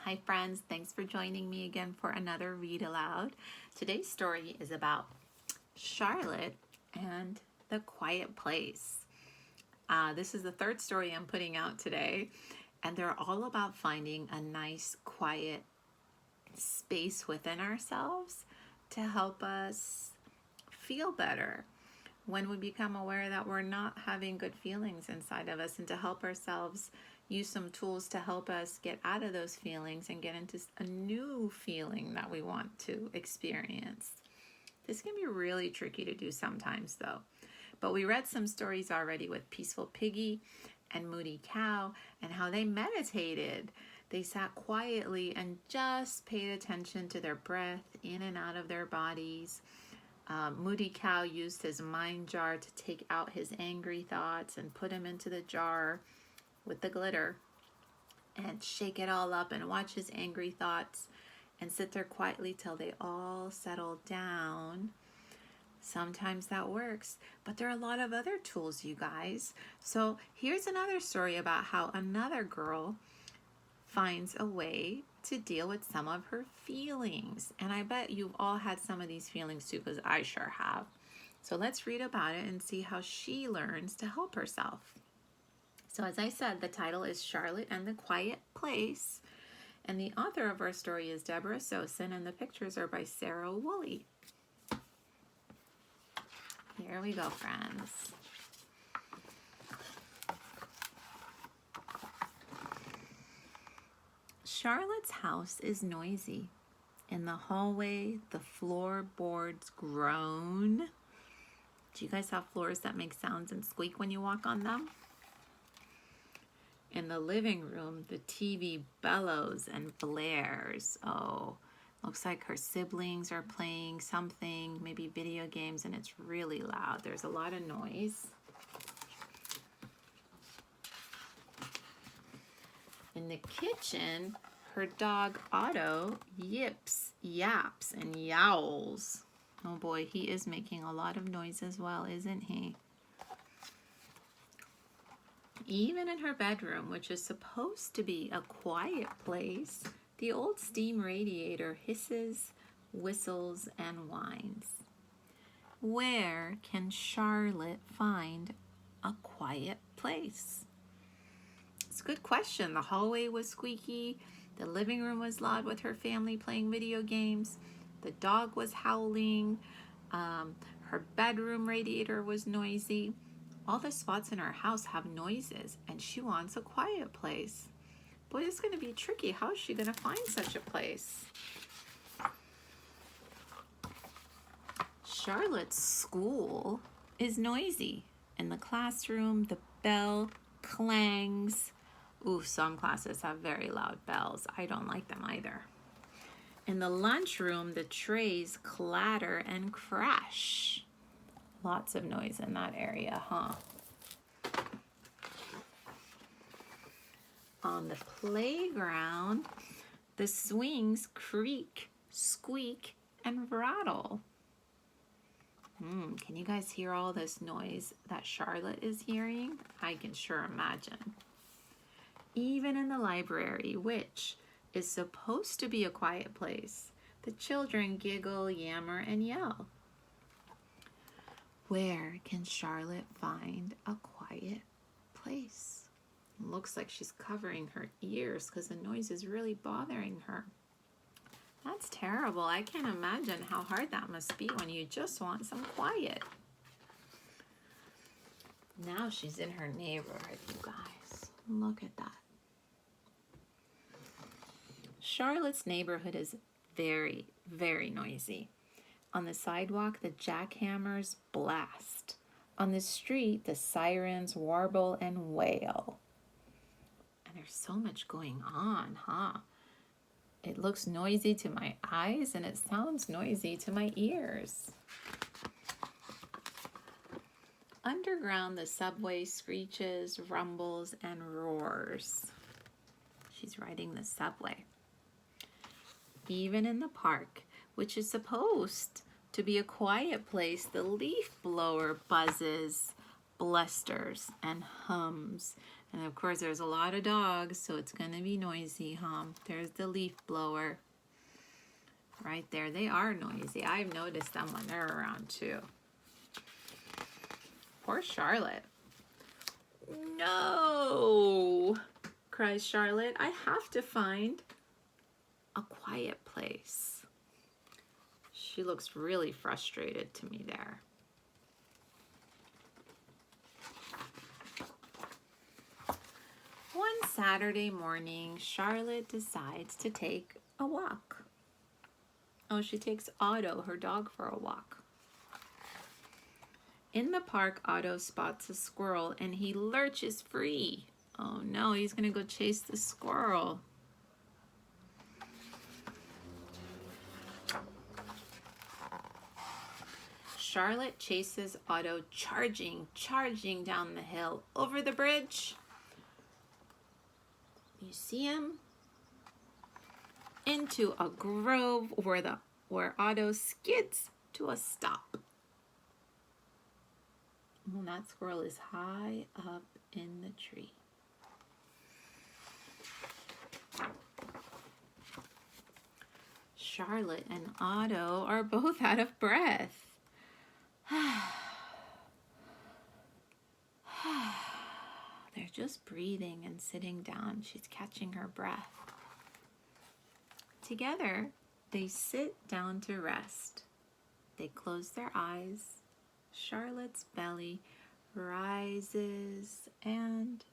Hi friends, thanks for joining me again for another read aloud. Today's story is about Charlotte and the Quiet Place. This is the third story I'm putting out today, and they're all about finding a nice, quiet space within ourselves to help us feel better when we become aware that we're not having good feelings inside of us, and to help ourselves use some tools to help us get out of those feelings and get into a new feeling that we want to experience. This can be really tricky to do sometimes though. But we read some stories already with Peaceful Piggy and Moody Cow and how they meditated. They sat quietly and just paid attention to their breath in and out of their bodies. Moody Cow used his mind jar to take out his angry thoughts and put them into the jar with the glitter and shake it all up and watch his angry thoughts and sit there quietly till they all settle down. Sometimes that works, but there are a lot of other tools, you guys. So here's another story about how another girl finds a way to deal with some of her feelings. And I bet you've all had some of these feelings too, because I sure have. So let's read about it and see how she learns to help herself. So as I said, the title is Charlotte and the Quiet Place. And the author of our story is Deborah Sosin, and the pictures are by Sarah Woolley. Here we go, friends. Charlotte's house is noisy. In the hallway, the floorboards groan. Do you guys have floors that make sounds and squeak when you walk on them? In the living room, the TV bellows and blares. Oh, looks like her siblings are playing something, maybe video games, and it's really loud. There's a lot of noise. In the kitchen, her dog Otto yips, yaps, and yowls. Oh boy, he is making a lot of noise as well, isn't he? Even in her bedroom, which is supposed to be a quiet place, the old steam radiator hisses, whistles, and whines. Where can Charlotte find a quiet place? It's a good question. The hallway was squeaky. The living room was loud with her family playing video games. The dog was howling. Her bedroom radiator was noisy. All the spots in her house have noises, and she wants a quiet place. Boy, it's going to be tricky. How is she going to find such a place? Charlotte's school is noisy. In the classroom, the bell clangs. Ooh, some classes have very loud bells. I don't like them either. In the lunchroom, the trays clatter and crash. Lots of noise in that area, huh? On the playground, the swings creak, squeak, and rattle. Can you guys hear all this noise that Charlotte is hearing? I can sure imagine. Even in the library, which is supposed to be a quiet place, the children giggle, yammer, and yell. Where can Charlotte find a quiet place? Looks like she's covering her ears because the noise is really bothering her. That's terrible. I can't imagine how hard that must be when you just want some quiet. Now she's in her neighborhood, you guys. Look at that. Charlotte's neighborhood is very, very noisy. On the sidewalk, the jackhammers blast. On the street, the sirens warble and wail. And there's so much going on, huh? It looks noisy to my eyes and it sounds noisy to my ears. Underground, the subway screeches, rumbles, and roars. She's riding the subway. Even in the park, which is supposed to be a quiet place, the leaf blower buzzes, blusters, and hums. And of course, there's a lot of dogs, so it's going to be noisy, huh? There's the leaf blower. Right there. They are noisy. I've noticed them when they're around, too. Poor Charlotte. No, cries Charlotte. I have to find a quiet place. She looks really frustrated to me there. One Saturday morning, Charlotte decides to take a walk. Oh, she takes Otto, her dog, for a walk. In the park, Otto spots a squirrel and he lurches free. Oh no, he's gonna go chase the squirrel. Charlotte chases Otto, charging down the hill, over the bridge. You see him? Into a grove where Otto skids to a stop. Well, that squirrel is high up in the tree. Charlotte and Otto are both out of breath. They're just breathing and sitting down. She's catching her breath. Together, they sit down to rest. They close their eyes. Charlotte's belly rises and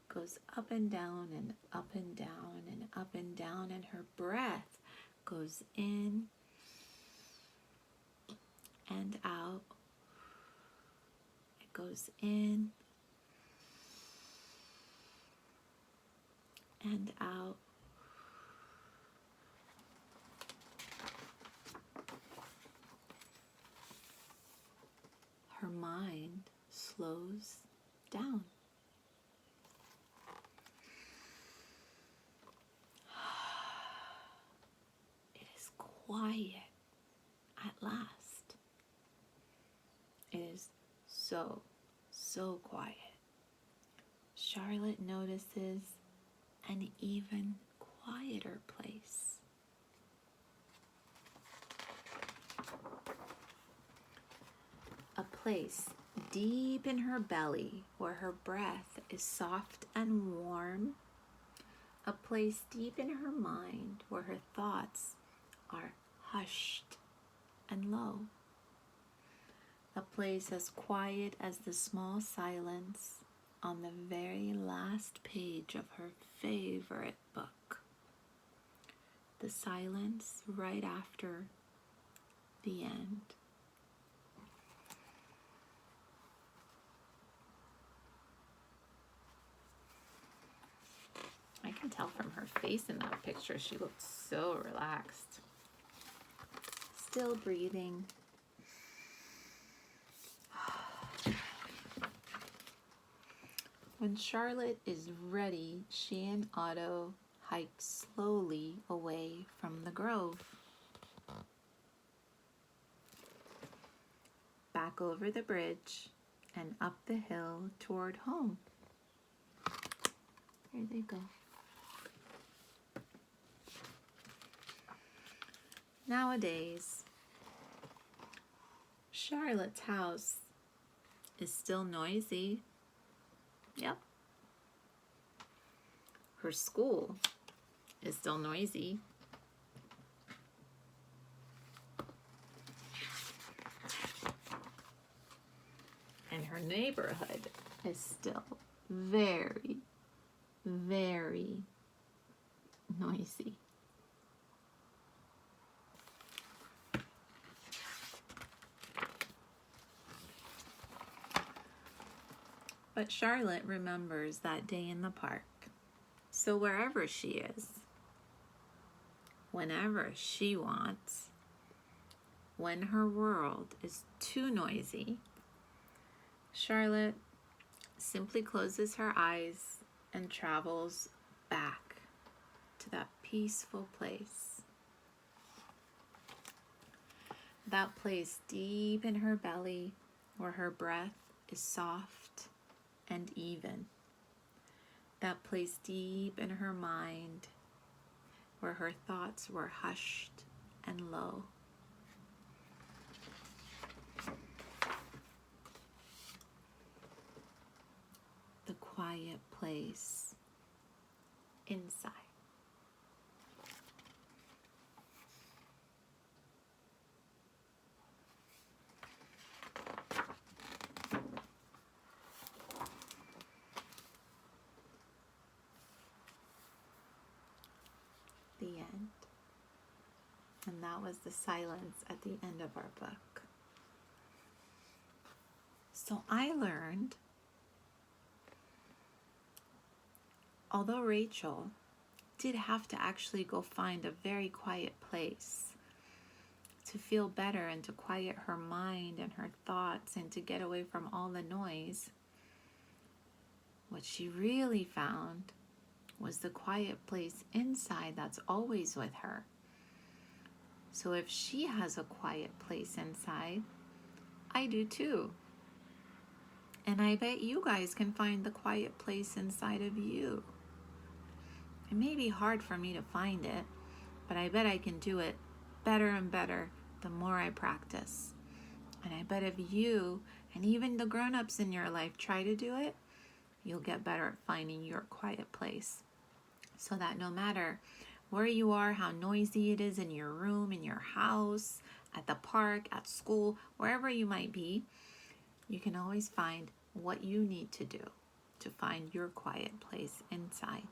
goes up and down and up and down and up and down, and her breath goes in and out. It goes in and out. Her mind slows down. It is quiet at last. It is so quiet. Charlotte notices an even quieter place. A place deep in her belly where her breath is soft and warm. A place deep in her mind where her thoughts are hushed and low. A place as quiet as the small silence on the very last page of her favorite book. The silence right after the end. I can tell from her face in that picture, she looked so relaxed. Still breathing. When Charlotte is ready, she and Otto hike slowly away from the grove. Back over the bridge and up the hill toward home. There they go. Nowadays, Charlotte's house is still noisy. Yep. Her school is still noisy. And her neighborhood is still very noisy. But Charlotte remembers that day in the park. So wherever she is, whenever she wants, when her world is too noisy, Charlotte simply closes her eyes and travels back to that peaceful place. That place deep in her belly where her breath is soft and even. that place deep in her mind where her thoughts were hushed and low. The quiet place inside. The end. And that was the silence at the end of our book. So I learned, although Rachel did have to actually go find a very quiet place to feel better and to quiet her mind and her thoughts and to get away from all the noise, what she really found was the quiet place inside that's always with her. So if she has a quiet place inside, I do too. And I bet you guys can find the quiet place inside of you. It may be hard for me to find it, but I bet I can do it better and better the more I practice. And I bet if you and even the grown-ups in your life try to do it, you'll get better at finding your quiet place. So that no matter where you are, how noisy it is in your room, in your house, at the park, at school, wherever you might be, you can always find what you need to do to find your quiet place inside.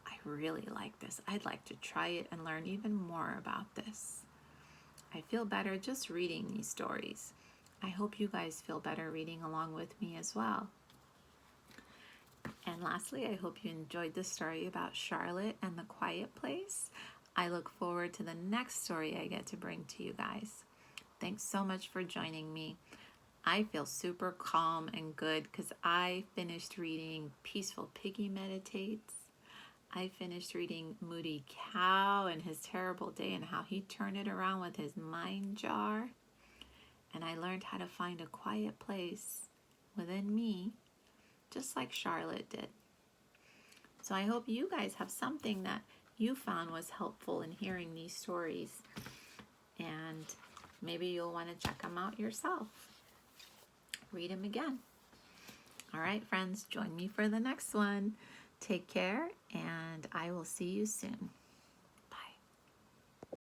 I really like this. I'd like to try it and learn even more about this. I feel better just reading these stories. I hope you guys feel better reading along with me as well. And lastly, I hope you enjoyed this story about Charlotte and the quiet place. I look forward to the next story I get to bring to you guys. Thanks so much for joining me. I feel super calm and good because I finished reading Peaceful Piggy Meditates. I finished reading Moody Cow and his terrible day and how he turned it around with his mind jar. And I learned how to find a quiet place within me, just like Charlotte did. So I hope you guys have something that you found was helpful in hearing these stories. And maybe you'll want to check them out yourself. Read them again. All right, friends, join me for the next one. Take care, and I will see you soon.